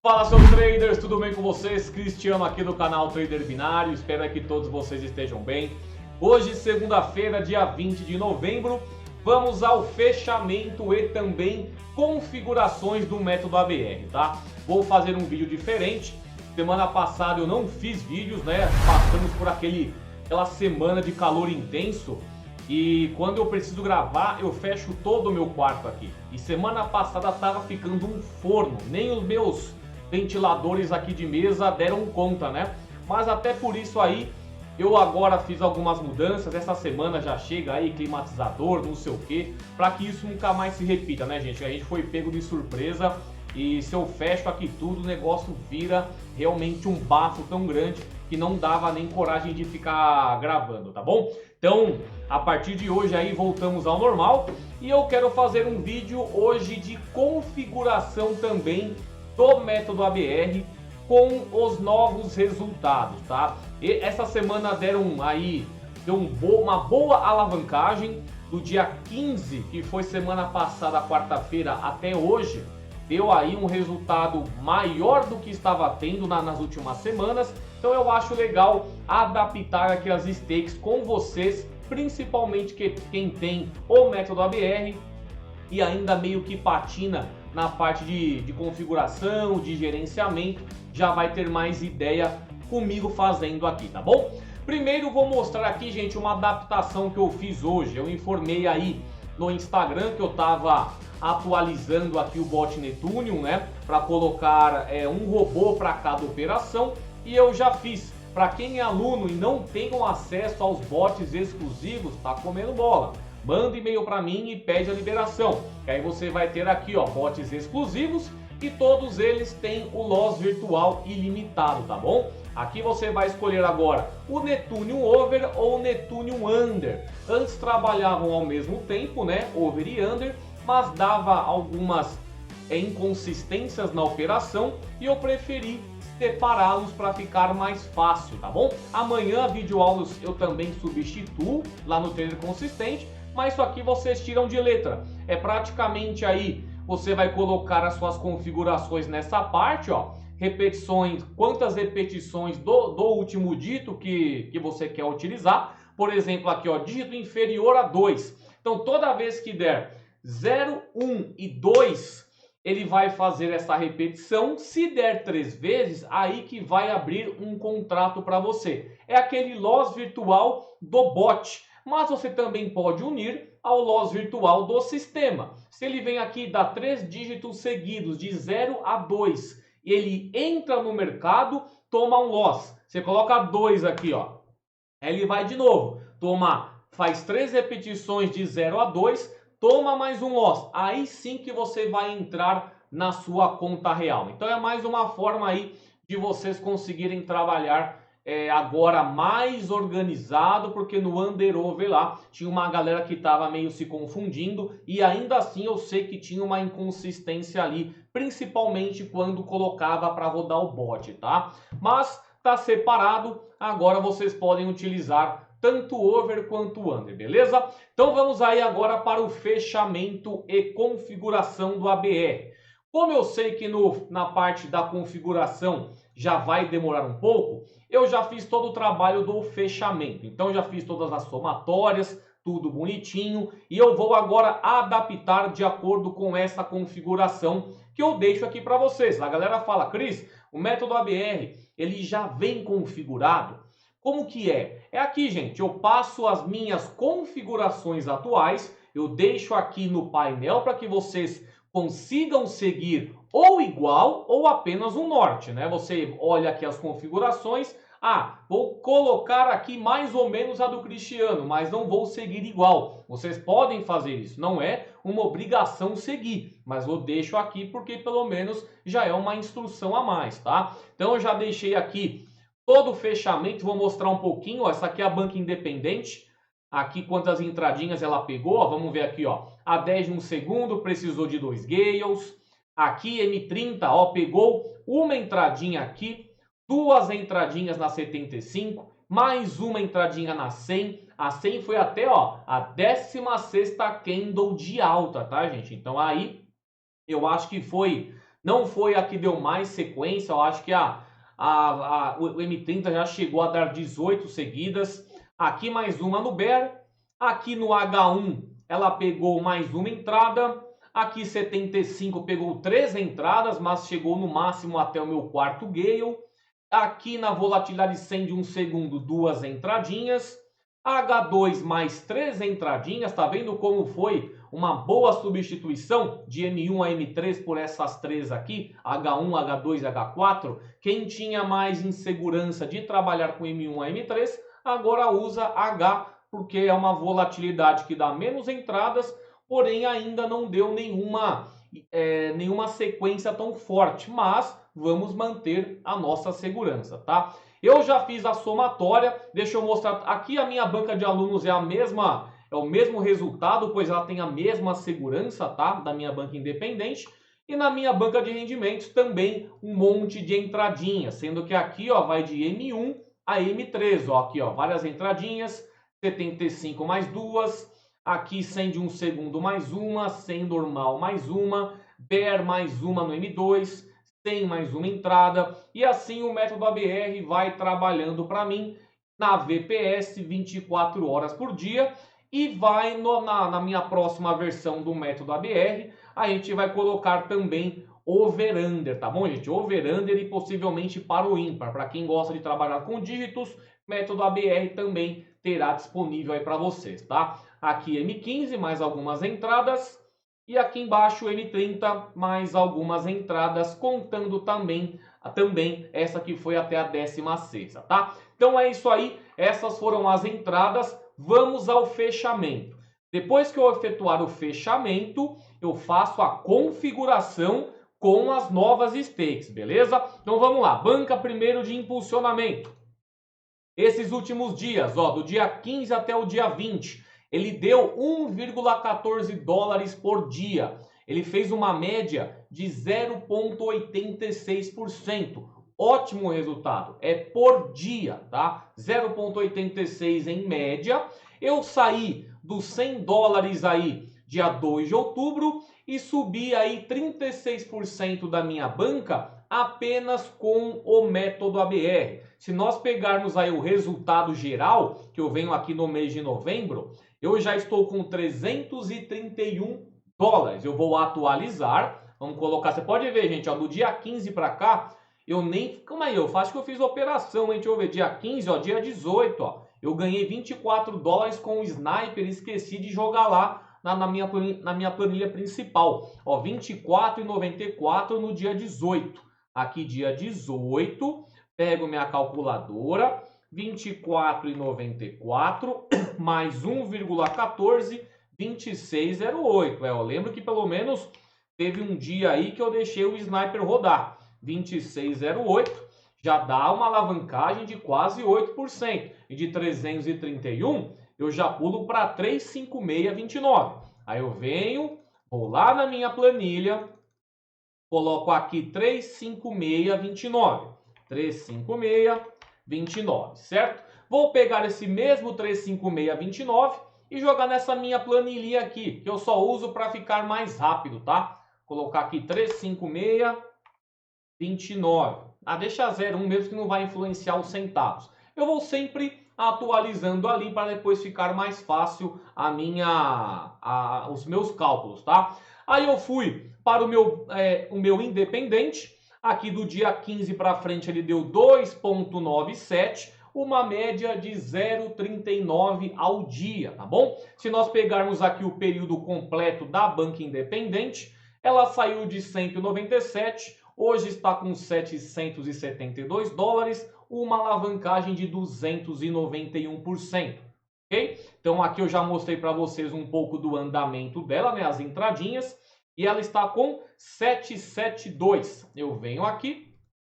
Fala, seus traders, tudo bem com vocês? Cristiano aqui do canal Trader Binário, espero que todos vocês estejam bem. Hoje, segunda-feira, dia 20 de novembro, vamos ao fechamento e também configurações do método ABR, tá? Vou fazer um vídeo diferente. Semana passada eu não fiz vídeos, né? Passamos por aquela semana de calor intenso. E quando eu preciso gravar, eu fecho todo o meu quarto aqui. E semana passada tava ficando um forno, nem os meus ventiladores aqui de mesa deram conta, né? Mas até por isso aí, eu agora fiz algumas mudanças. Essa semana já chega aí climatizador, não sei o que, para que isso nunca mais se repita, né, gente? A gente foi pego de surpresa e se eu fecho aqui tudo, o negócio vira realmente um bafo tão grande que não dava nem coragem de ficar gravando, tá bom? Então, a partir de hoje aí voltamos ao normal e eu quero fazer um vídeo hoje de configuração também do método ABR com os novos resultados, tá? E essa semana deu uma boa alavancagem do dia 15, que foi semana passada, quarta-feira, até hoje. Deu aí um resultado maior do que estava tendo nas últimas semanas. Então eu acho legal adaptar aqui as stakes com vocês, principalmente quem tem o método ABR e ainda meio que patina na parte de configuração, de gerenciamento, já vai ter mais ideia comigo fazendo aqui, tá bom? Primeiro vou mostrar aqui, gente, uma adaptação que eu fiz hoje. Eu informei aí no Instagram que eu estava atualizando aqui o bot Netunium, né, para colocar um robô para cada operação, e eu já fiz. Para quem é aluno e não tem acesso aos bots exclusivos, tá comendo bola. Manda e-mail para mim e pede a liberação. Que aí você vai ter aqui, ó, bots exclusivos e todos eles têm o loss virtual ilimitado, tá bom? Aqui você vai escolher agora o Netunium Over ou o Netunium Under. Antes trabalhavam ao mesmo tempo, né, Over e Under, mas dava algumas inconsistências na operação e eu preferi separá-los para ficar mais fácil, tá bom? Amanhã, videoaulas eu também substituo lá no Trader Consistente, mas isso aqui vocês tiram de letra. É praticamente aí, você vai colocar as suas configurações nessa parte, ó. Repetições, quantas repetições do último dígito que você quer utilizar. Por exemplo, aqui, ó, dígito inferior a 2. Então, toda vez que der 0, 1 e 2, ele vai fazer essa repetição. Se der 3 vezes, aí que vai abrir um contrato para você. É aquele loss virtual do bot. Mas você também pode unir ao loss virtual do sistema. Se ele vem aqui, dá 3 dígitos seguidos, de 0 a 2, ele entra no mercado, toma um loss. Você coloca 2 aqui, ó. Ele vai de novo, faz 3 repetições de 0 a 2, toma mais um loss. Aí sim que você vai entrar na sua conta real. Então é mais uma forma aí de vocês conseguirem trabalhar agora mais organizado, porque no Under-Over lá tinha uma galera que estava meio se confundindo e ainda assim eu sei que tinha uma inconsistência ali, principalmente quando colocava para rodar o bot, tá? Mas tá separado, agora vocês podem utilizar tanto Over quanto Under, beleza? Então vamos aí agora para o fechamento e configuração do ABR. Como eu sei que na parte da configuração já vai demorar um pouco, eu já fiz todo o trabalho do fechamento. Então já fiz todas as somatórias, tudo bonitinho. E eu vou agora adaptar de acordo com essa configuração que eu deixo aqui para vocês. A galera fala, Cris, o método ABR, ele já vem configurado? Como que é? É aqui, gente, eu passo as minhas configurações atuais, eu deixo aqui no painel para que vocês consigam seguir ou igual ou apenas um norte, né? Você olha aqui as configurações, vou colocar aqui mais ou menos a do Cristiano, mas não vou seguir igual. Vocês podem fazer isso, não é uma obrigação seguir, mas eu deixo aqui porque pelo menos já é uma instrução a mais, tá? Então eu já deixei aqui todo o fechamento, vou mostrar um pouquinho, ó, essa aqui é a banca independente. Aqui quantas entradinhas ela pegou, ó, vamos ver aqui, ó, a 10 de 1 segundo, precisou de 2 gales. Aqui M30, ó, pegou uma entradinha aqui, 2 entradinhas na 75, mais uma entradinha na 100. A 100 foi até, ó, a 16ª candle de alta, tá, gente? Então aí eu acho que foi Não foi a que deu mais sequência, eu acho que o M30 já chegou a dar 18 seguidas. Aqui mais uma no Bear. Aqui no H1 ela pegou mais uma entrada. Aqui 75 pegou 3 entradas, mas chegou no máximo até o meu quarto Gale. Aqui na volatilidade 100 de 1 segundo, 2 entradinhas. H2 mais 3 entradinhas. Tá vendo como foi uma boa substituição de M1 a M3 por essas três aqui? H1, H2 e H4. Quem tinha mais insegurança de trabalhar com M1 a M3, agora usa H, porque é uma volatilidade que dá menos entradas, porém ainda não deu nenhuma sequência tão forte, mas vamos manter a nossa segurança, tá? Eu já fiz a somatória, deixa eu mostrar, aqui a minha banca de alunos é a mesma, é o mesmo resultado, pois ela tem a mesma segurança, tá? Da minha banca independente. E na minha banca de rendimentos também um monte de entradinhas, sendo que aqui, ó, vai de M1 a M3, ó, aqui, ó, várias entradinhas, 75 mais duas, aqui 100 de 1 segundo mais uma, 100 normal mais uma, Bear mais uma no M2, 100 mais uma entrada, e assim o método ABR vai trabalhando para mim na VPS 24 horas por dia, e vai na minha próxima versão do método ABR, a gente vai colocar também over-under, tá bom, gente? Over-under e possivelmente para o ímpar. Para quem gosta de trabalhar com dígitos, método ABR também terá disponível aí para vocês, tá? Aqui M15 mais algumas entradas e aqui embaixo M30 mais algumas entradas, contando também essa que foi até a 16ª, tá? Então é isso aí, essas foram as entradas. Vamos ao fechamento. Depois que eu efetuar o fechamento, eu faço a configuração com as novas stakes, beleza? Então vamos lá, banca primeiro de impulsionamento. Esses últimos dias, ó, do dia 15 até o dia 20, ele deu 1,14 dólares por dia. Ele fez uma média de 0,86%. Ótimo resultado, é por dia, tá? 0,86 em média. Eu saí dos 100 dólares aí dia 2 de outubro e subi aí 36% da minha banca apenas com o método ABR. Se nós pegarmos aí o resultado geral, que eu venho aqui no mês de novembro, eu já estou com 331 dólares. Eu vou atualizar, vamos colocar, você pode ver, gente, ó, do dia 15 para cá, eu nem, calma aí, eu acho que eu fiz operação, hein? Deixa eu ver, dia 15, ó, dia 18, ó, eu ganhei 24 dólares com o Sniper e esqueci de jogar lá na minha planilha principal. Ó, 24,94 no dia 18. Aqui dia 18, pego minha calculadora, 24,94 mais 1,14, 26,08. Eu lembro que pelo menos teve um dia aí que eu deixei o Sniper rodar. 26,08 já dá uma alavancagem de quase 8%. E de 331 eu já pulo para 356,29. Aí eu venho, vou lá na minha planilha, coloco aqui 356,29. 356,29, certo? Vou pegar esse mesmo 356,29 e jogar nessa minha planilha aqui, que eu só uso para ficar mais rápido, tá? Colocar aqui 356,29. Ah, deixa 0,1 mesmo que não vai influenciar os centavos. Eu vou sempre atualizando ali para depois ficar mais fácil os meus cálculos, tá? Aí eu fui para o meu independente. Aqui do dia 15 para frente ele deu 2,97, uma média de 0,39 ao dia, tá bom? Se nós pegarmos aqui o período completo da banca independente, ela saiu de 197, hoje está com 772 dólares, uma alavancagem de 291%, ok? Então aqui eu já mostrei para vocês um pouco do andamento dela, né, as entradinhas, e ela está com 772. Eu venho aqui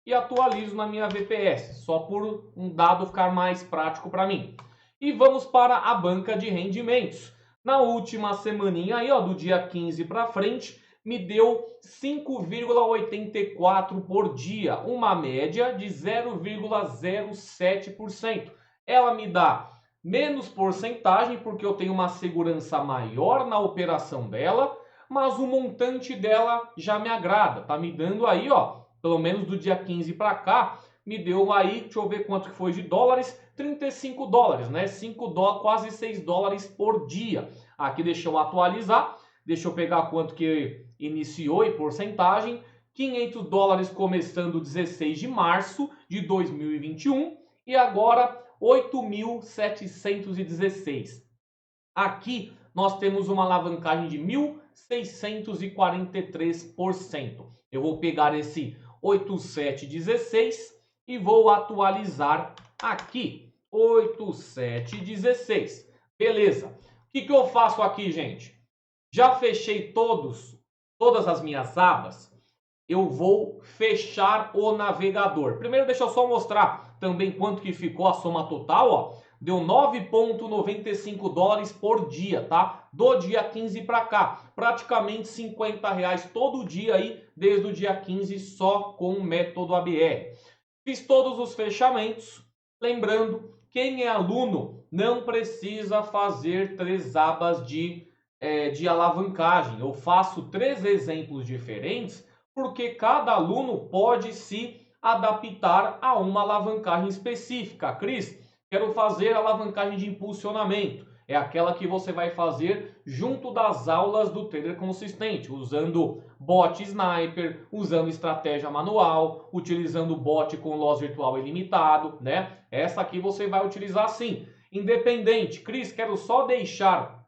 e atualizo na minha VPS, só por um dado ficar mais prático para mim. E vamos para a banca de rendimentos. Na última semaninha aí, ó, do dia 15 para frente, me deu 5,84 por dia, uma média de 0,07%. Ela me dá menos porcentagem porque eu tenho uma segurança maior na operação dela, mas o montante dela já me agrada. Tá me dando aí, ó, pelo menos do dia 15 para cá, me deu aí, deixa eu ver quanto que foi de dólares, 35 dólares, né? 5 dólares, quase 6 dólares por dia. Aqui deixa eu atualizar, deixa eu pegar quanto que iniciou em porcentagem. 500 dólares começando 16 de março de 2021 e agora 8.716. Aqui nós temos uma alavancagem de 1.643%. Eu vou pegar esse 8.716 e vou atualizar aqui. 8.716. Beleza. O que eu faço aqui, gente? Já fechei todas as minhas abas. Eu vou fechar o navegador. Primeiro deixa eu só mostrar também quanto que ficou a soma total, ó. Deu 9,95 dólares por dia, tá? Do dia 15 para cá. Praticamente 50 reais todo dia aí, desde o dia 15, só com o método ABR. Fiz todos os fechamentos. Lembrando, quem é aluno não precisa fazer 3 abas de alavancagem. Eu faço 3 exemplos diferentes, porque cada aluno pode se adaptar a uma alavancagem específica. Cris, quero fazer alavancagem de impulsionamento. É aquela que você vai fazer junto das aulas do Trader Consistente, usando bot sniper, usando estratégia manual, utilizando bot com loss virtual ilimitado, né? Essa aqui você vai utilizar sim. Independente. Cris, quero só deixar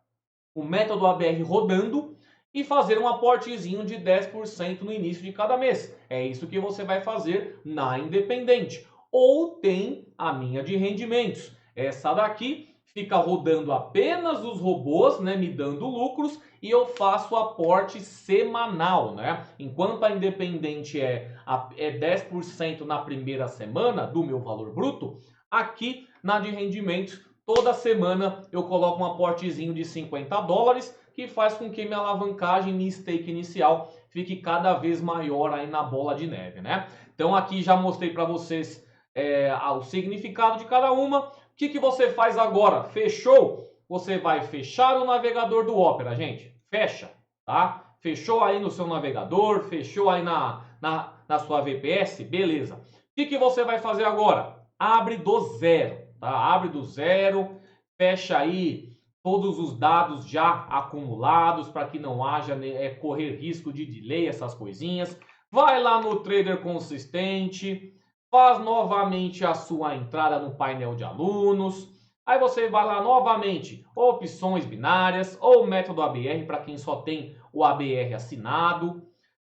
o método ABR rodando e fazer um aportezinho de 10% no início de cada mês. É isso que você vai fazer na Independente. Ou tem a minha de rendimentos. Essa daqui fica rodando apenas os robôs, né, me dando lucros, e eu faço aporte semanal, né? Enquanto a Independente é 10% na primeira semana do meu valor bruto, aqui na de rendimentos, toda semana eu coloco um aportezinho de 50 dólares, que faz com que minha alavancagem, minha stake inicial, fique cada vez maior aí na bola de neve, né? Então aqui já mostrei para vocês o significado de cada uma. O que você faz agora? Fechou? Você vai fechar o navegador do Opera, gente. Fecha, tá? Fechou aí no seu navegador, fechou aí na sua VPS, beleza. O que você vai fazer agora? Abre do zero, tá? Abre do zero, fecha aí todos os dados já acumulados para que não haja correr risco de delay, essas coisinhas. Vai lá no Trader Consistente, faz novamente a sua entrada no painel de alunos. Aí você vai lá novamente, opções binárias ou método ABR para quem só tem o ABR assinado.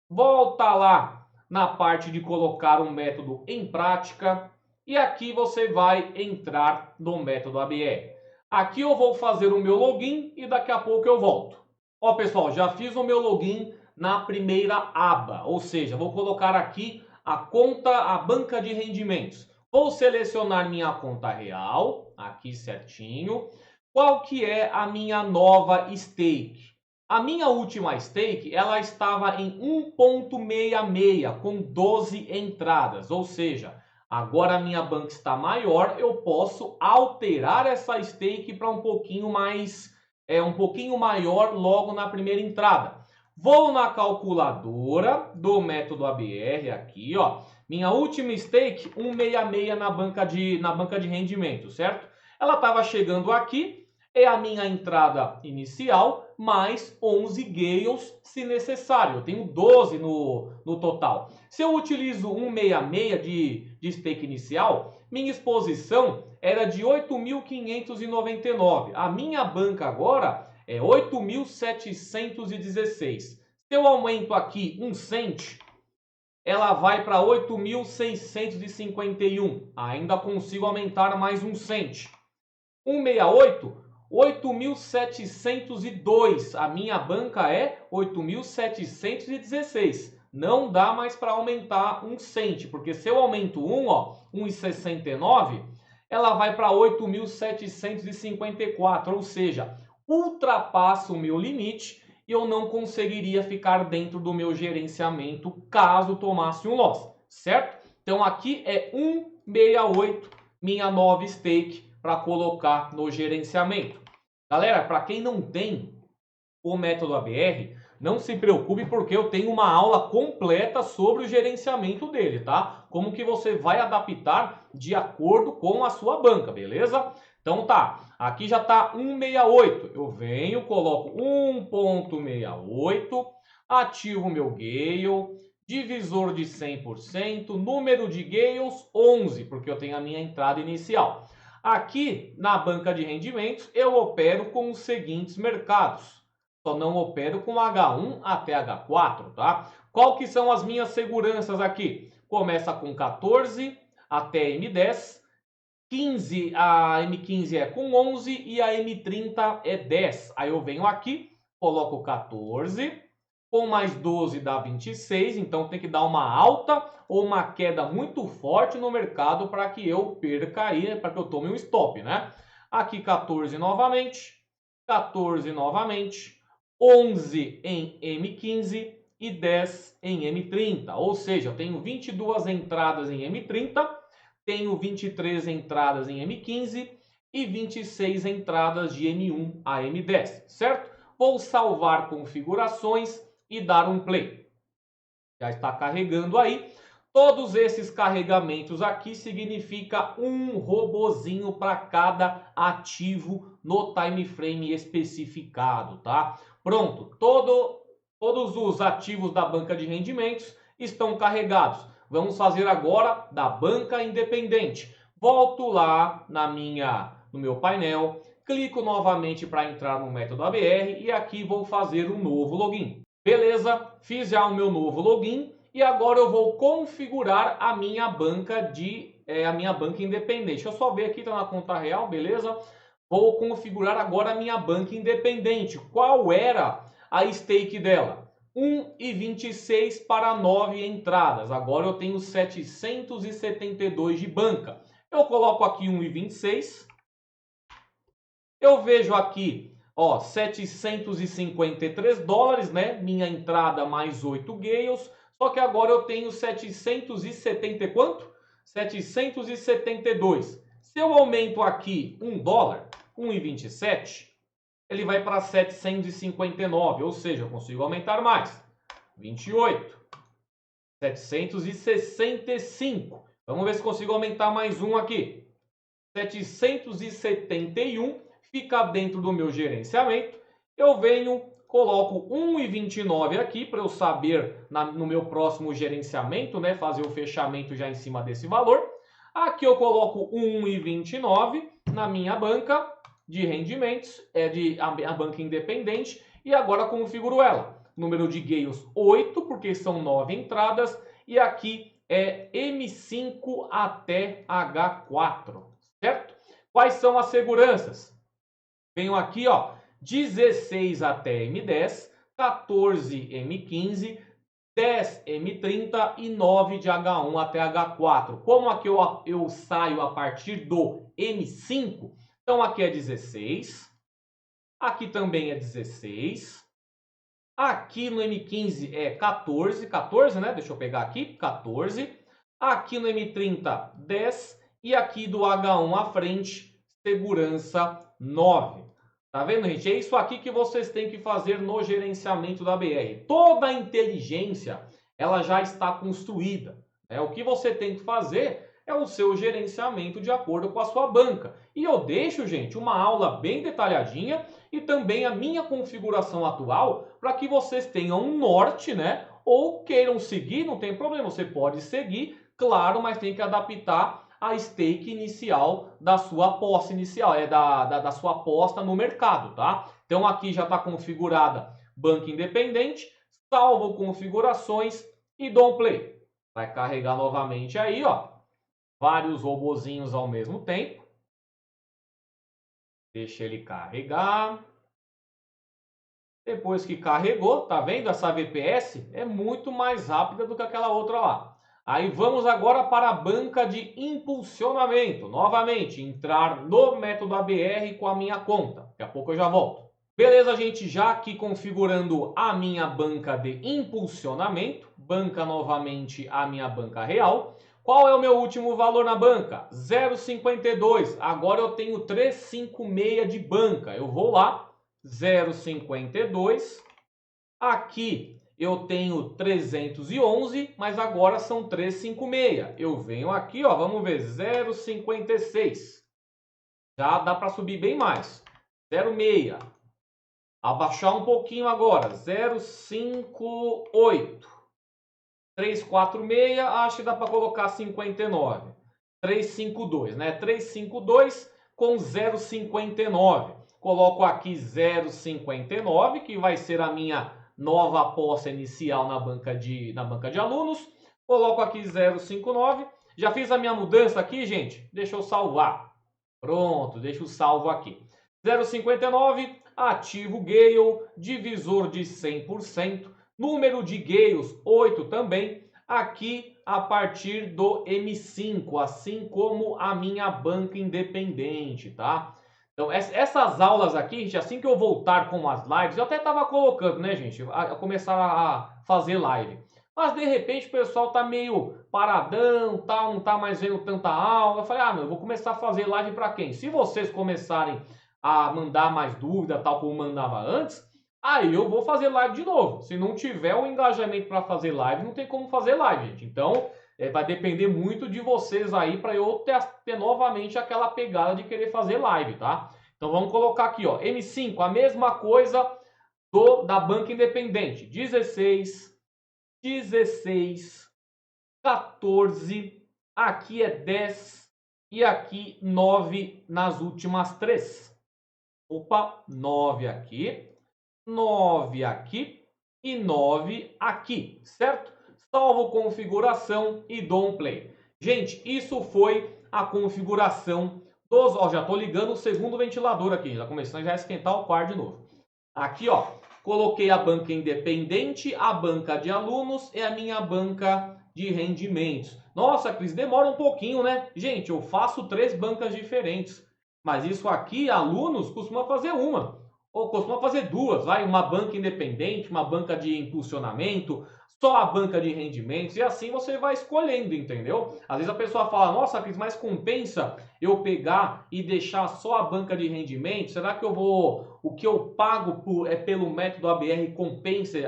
Volta lá na parte de colocar um método em prática e aqui você vai entrar no método ABR. Aqui eu vou fazer o meu login e daqui a pouco eu volto. Ó pessoal, já fiz o meu login na primeira aba, ou seja, vou colocar aqui a conta, a banca de rendimentos. Vou selecionar minha conta real, aqui certinho. Qual que é a minha nova stake? A minha última stake, ela estava em 1,66 com 12 entradas, ou seja, agora a minha banca está maior, eu posso alterar essa stake para um pouquinho maior logo na primeira entrada. Vou na calculadora do método ABR aqui, ó. Minha última stake 166 na banca de rendimento, certo? Ela estava chegando aqui, é a minha entrada inicial, mais 11 gales se necessário. Eu tenho 12 no total. Se eu utilizo 166 de stake inicial, minha exposição era de 8.599. A minha banca agora é 8.716. Se eu aumento aqui 1 cent, ela vai para 8.651. Ainda consigo aumentar mais 1 cent. 168, 8.702. A minha banca é 8.716. Não dá mais para aumentar 1 cent, porque se eu aumento 1, ó, 1,69, ela vai para 8.754, ou seja, ultrapassa o meu limite e eu não conseguiria ficar dentro do meu gerenciamento caso tomasse um loss, certo? Então aqui é 168, minha nova stake para colocar no gerenciamento. Galera, para quem não tem o método ABR, não se preocupe porque eu tenho uma aula completa sobre o gerenciamento dele, tá? Como que você vai adaptar de acordo com a sua banca, beleza? Então tá, aqui já tá 1,68. Eu venho, coloco 1,68, ativo o meu Gale, divisor de 100%, número de Gales 11, porque eu tenho a minha entrada inicial. Aqui na banca de rendimentos eu opero com os seguintes mercados. Só não opero com H1 até H4, tá? Qual que são as minhas seguranças aqui? Começa com 14 até M10, 15, a M15 é com 11 e a M30 é 10. Aí eu venho aqui, coloco 14, com mais 12 dá 26, então tem que dar uma alta ou uma queda muito forte no mercado para que eu perca aí, para que eu tome um stop, né? Aqui 14 novamente, 14 novamente, 11 em M15 e 10 em M30. Ou seja, eu tenho 22 entradas em M30, tenho 23 entradas em M15 e 26 entradas de M1 a M10, certo? Vou salvar configurações e dar um play. Já está carregando aí. Todos esses carregamentos aqui significa um robozinho para cada ativo no time frame especificado, tá? Pronto, todos os ativos da banca de rendimentos estão carregados. Vamos fazer agora da banca independente. Volto lá no meu painel, clico novamente para entrar no método ABR e aqui vou fazer um novo login. Beleza, fiz já o meu novo login. E agora eu vou configurar a minha banca independente. Deixa eu só ver aqui, está na conta real, beleza? Vou configurar agora a minha banca independente. Qual era a stake dela? 1,26 para 9 entradas. Agora eu tenho 772 de banca. Eu coloco aqui 1,26. Eu vejo aqui, ó, 753 dólares, né? Minha entrada mais 8 Gales. Só que agora eu tenho 770 quanto? 772. Se eu aumento aqui $1, 1,27, ele vai para 759, ou seja, eu consigo aumentar mais. 28. 765. Vamos ver se consigo aumentar mais um aqui. 771 fica dentro do meu gerenciamento. Eu venho, coloco 1,29 aqui para eu saber no meu próximo gerenciamento, né, fazer o fechamento já em cima desse valor. Aqui eu coloco 1,29 na minha banca de rendimentos, a banca independente, e agora configuro ela. Número de Gales 8, porque são 9 entradas, e aqui é M5 até H4, certo? Quais são as seguranças? Venho aqui, ó, 16 até M10, 14 M15, 10 M30 e 9 de H1 até H4. Como aqui eu saio a partir do M5, então aqui é 16, aqui também é 16, aqui no M15 é 14, né? Deixa eu pegar aqui, 14, aqui no M30, 10 e aqui do H1 à frente, segurança 9. Tá vendo, gente? É isso aqui que vocês têm que fazer no gerenciamento da BR. Toda a inteligência, ela já está construída. O que você tem que fazer é o seu gerenciamento de acordo com a sua banca. E eu deixo, gente, uma aula bem detalhadinha e também a minha configuração atual para que vocês tenham um norte, né? Ou queiram seguir, não tem problema, você pode seguir, claro, mas tem que adaptar a stake inicial da sua aposta inicial, da sua aposta no mercado, tá? Então aqui já está configurada banca independente, salvo configurações e dou um play. Vai carregar novamente aí, ó, vários robozinhos ao mesmo tempo. Deixa ele carregar. Depois que carregou, tá vendo? Essa VPS é muito mais rápida do que aquela outra lá. Aí vamos agora para a banca de impulsionamento. Novamente, entrar no método ABR com a minha conta. Daqui a pouco eu já volto. Beleza, gente? Já aqui configurando a minha banca de impulsionamento. Banca novamente a minha banca real. Qual é o meu último valor na banca? 0,52. Agora eu tenho 356 de banca. Eu vou lá. 0,52. Aqui eu tenho 311, mas agora são 356. Eu venho aqui, ó, vamos ver, 0,56. Já dá para subir bem mais. 0,6. Abaixar um pouquinho agora, 0,58. 346, acho que dá para colocar 59. 352, né? 352 com 0,59. Coloco aqui 0,59, que vai ser a minha nova aposta inicial na banca de alunos. Coloco aqui 0,59. Já fiz a minha mudança aqui, gente? Deixa eu salvar. Pronto, deixa eu salvo aqui. 0,59, ativo Gale, divisor de 100%. Número de Gales, 8 também. Aqui a partir do M5, assim como a minha banca independente, tá? Então, essas aulas aqui, gente, assim que eu voltar com as lives, eu até estava colocando, né, gente, a começar a fazer live. Mas, de repente, o pessoal tá meio paradão, tá, não tá mais vendo tanta aula. Eu falei, eu vou começar a fazer live para quem? Se vocês começarem a mandar mais dúvida, tal como mandava antes, aí eu vou fazer live de novo. Se não tiver o engajamento para fazer live, não tem como fazer live, gente. Então, vai depender muito de vocês aí para eu ter novamente aquela pegada de querer fazer live, tá? Então vamos colocar aqui, ó, M5, a mesma coisa da banca independente. 16, 16, 14, aqui é 10 e aqui 9 nas últimas 3. Opa, 9 aqui, 9 aqui e 9 aqui, certo? Salvo configuração e dou um play. Gente, isso foi a configuração dos... Ó, já estou ligando o segundo ventilador aqui, já começando a esquentar o quarto de novo. Aqui, ó, coloquei a banca independente, a banca de alunos e a minha banca de rendimentos. Nossa, Cris, demora um pouquinho, né? Gente, eu faço 3 bancas diferentes. Mas isso aqui, alunos, costuma fazer uma. Ou costuma fazer 2, vai, uma banca independente, uma banca de impulsionamento, só a banca de rendimentos, e assim você vai escolhendo, entendeu? Às vezes a pessoa fala, nossa, Cris, mas compensa eu pegar e deixar só a banca de rendimentos? Será que o que eu pago pelo método ABR compensa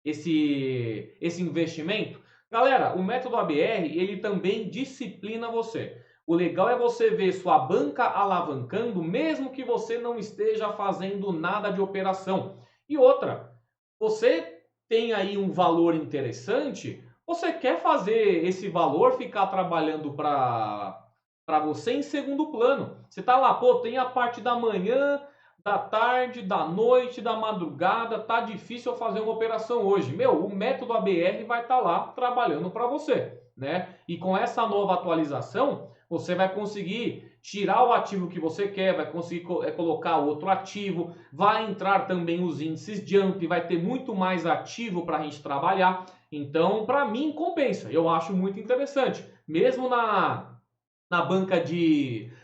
esse investimento? Galera, o método ABR, ele também disciplina você. O legal é você ver sua banca alavancando, mesmo que você não esteja fazendo nada de operação. E outra, você tem aí um valor interessante, você quer fazer esse valor ficar trabalhando para você em segundo plano. Você está lá, pô, tem a parte da manhã, da tarde, da noite, da madrugada, tá difícil eu fazer uma operação hoje. Meu, o método ABR vai estar lá trabalhando para você, né? E com essa nova atualização, você vai conseguir tirar o ativo que você quer, vai conseguir colocar outro ativo, vai entrar também os índices jump, vai ter muito mais ativo para a gente trabalhar. Então, para mim, compensa. Eu acho muito interessante. Mesmo na banca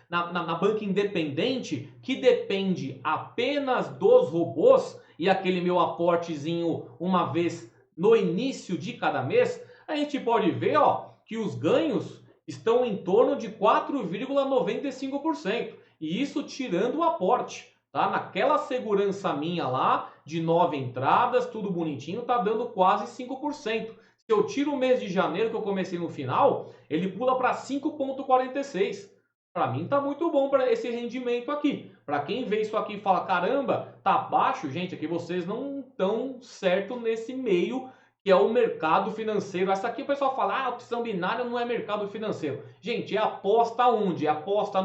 na banca independente, que depende apenas dos robôs e aquele meu aportezinho uma vez no início de cada mês, a gente pode ver, ó, que os ganhos estão em torno de 4,95%. E isso tirando o aporte, tá? Naquela segurança minha lá, de 9 entradas, tudo bonitinho, tá dando quase 5%. Se eu tiro o mês de janeiro, que eu comecei no final, ele pula para 5,46%. Para mim tá muito bom para esse rendimento aqui. Para quem vê isso aqui e fala, caramba, tá baixo, gente, aqui vocês não estão certo nesse meio que é o mercado financeiro. Essa aqui o pessoal fala, opção binária não é mercado financeiro. Gente, é aposta onde? É aposta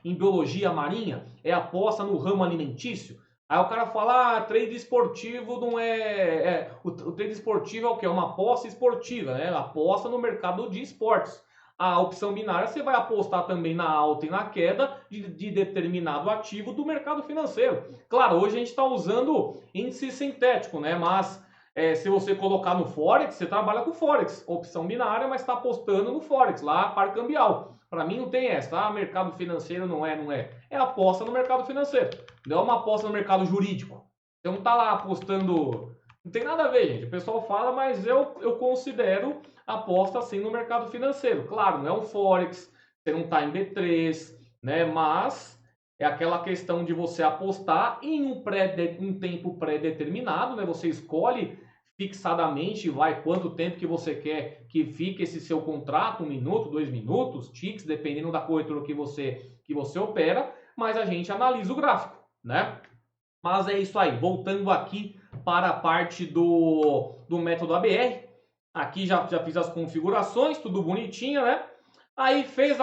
em biologia marinha? É aposta no ramo alimentício? Aí o cara fala, trade esportivo não o trade esportivo é o quê? É uma aposta esportiva, né? Aposta no mercado de esportes. A opção binária você vai apostar também na alta e na queda de determinado ativo do mercado financeiro. Claro, hoje a gente está usando índice sintético, né? Mas se você colocar no Forex, você trabalha com Forex, opção binária, mas está apostando no Forex, lá par cambial. Para mim não tem essa, mercado financeiro não é. É aposta no mercado financeiro, não é uma aposta no mercado jurídico. Você não está lá apostando, não tem nada a ver, gente. O pessoal fala, mas eu considero aposta assim no mercado financeiro. Claro, não é um Forex, você não está em B3, né? Mas é aquela questão de você apostar em um tempo pré-determinado, né? Você escolhe fixadamente, quanto tempo que você quer que fique esse seu contrato, 1 minuto, 2 minutos, ticks, dependendo da corretora que você opera, mas a gente analisa o gráfico, né? Mas é isso aí, voltando aqui para a parte do método ABR, aqui já fiz as configurações, tudo bonitinho, né? Aí fez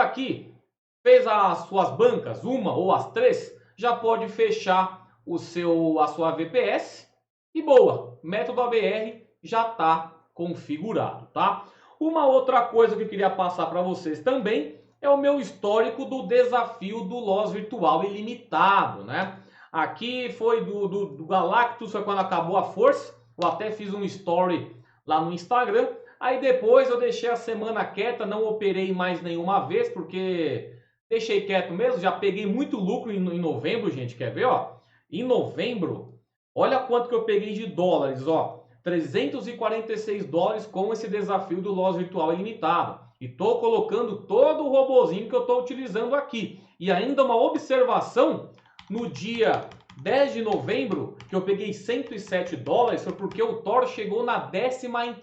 as suas bancas, uma ou as 3, já pode fechar a sua VPS e boa, método ABR já está configurado, tá? Uma outra coisa que eu queria passar para vocês também é o meu histórico do desafio do Loss Virtual Ilimitado, né? Aqui foi do Galactus, foi quando acabou a força, eu até fiz um story lá no Instagram, aí depois eu deixei a semana quieta, não operei mais nenhuma vez, porque deixei quieto mesmo, já peguei muito lucro em novembro, gente, quer ver, ó? Em novembro, olha quanto que eu peguei de dólares, ó. 346 dólares com esse desafio do Loss Virtual Ilimitado. E tô colocando todo o robozinho que eu tô utilizando aqui. E ainda uma observação, no dia 10 de novembro, que eu peguei 107 dólares, foi porque o Thor chegou na 13ª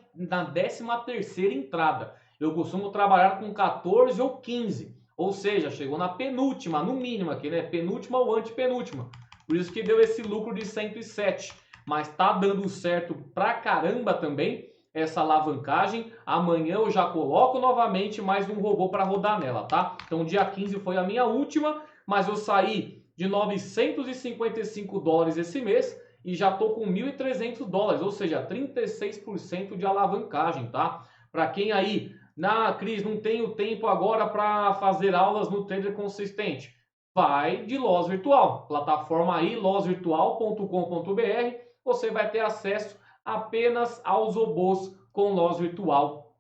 entrada. Eu costumo trabalhar com 14 ou 15. Ou seja, chegou na penúltima, no mínimo aqui, né? Penúltima ou antepenúltima. Por isso que deu esse lucro de 107. Mas tá dando certo pra caramba também essa alavancagem. Amanhã eu já coloco novamente mais um robô para rodar nela, tá? Então dia 15 foi a minha última, mas eu saí de 955 dólares esse mês e já tô com 1.300 dólares, ou seja, 36% de alavancagem, tá? Para quem aí, Cris, não tenho tempo agora para fazer aulas no Trader Consistente, vai de Loss Virtual, plataforma aí, lossvirtual.com.br, você vai ter acesso apenas aos robôs com Loss Virtual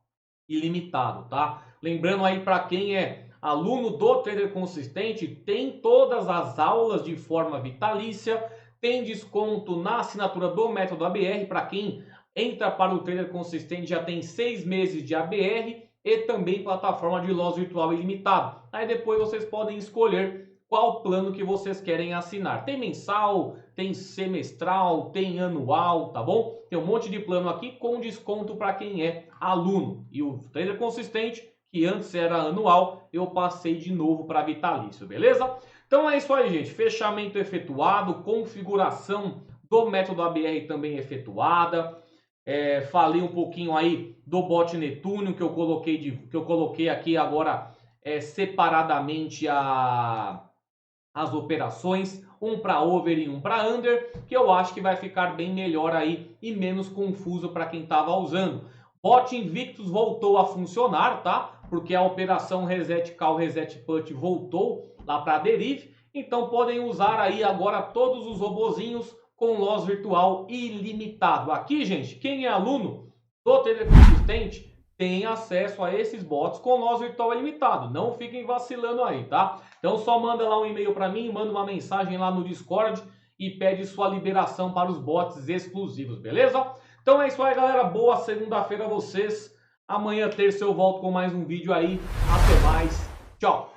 ilimitado, tá? Lembrando aí para quem é aluno do Trader Consistente, tem todas as aulas de forma vitalícia, tem desconto na assinatura do método ABR, para quem entra para o Trader Consistente já tem 6 meses de ABR e também plataforma de Loss Virtual ilimitado. Aí depois vocês podem escolher qual plano que vocês querem assinar. Tem mensal, tem semestral, tem anual, tá bom? Tem um monte de plano aqui com desconto para quem é aluno. E o Trader Consistente, que antes era anual, eu passei de novo para vitalício, beleza? Então é isso aí, gente. Fechamento efetuado, configuração do método ABR também efetuada. Falei um pouquinho aí do bot Netúnio que eu coloquei aqui agora separadamente as operações, um para over e um para under, que eu acho que vai ficar bem melhor aí e menos confuso para quem estava usando. Bot Invictus voltou a funcionar, tá? Porque a operação Reset Call, Reset Put voltou lá para a Derive, então podem usar aí agora todos os robozinhos com Loss Virtual ilimitado. Aqui, gente, quem é aluno do Trader Consistente tem acesso a esses bots com Loss Virtual ilimitado. Não fiquem vacilando aí, tá? Então só manda lá um e-mail para mim, manda uma mensagem lá no Discord e pede sua liberação para os bots exclusivos, beleza? Então é isso aí, galera. Boa segunda-feira a vocês. Amanhã, terça, eu volto com mais um vídeo aí. Até mais. Tchau.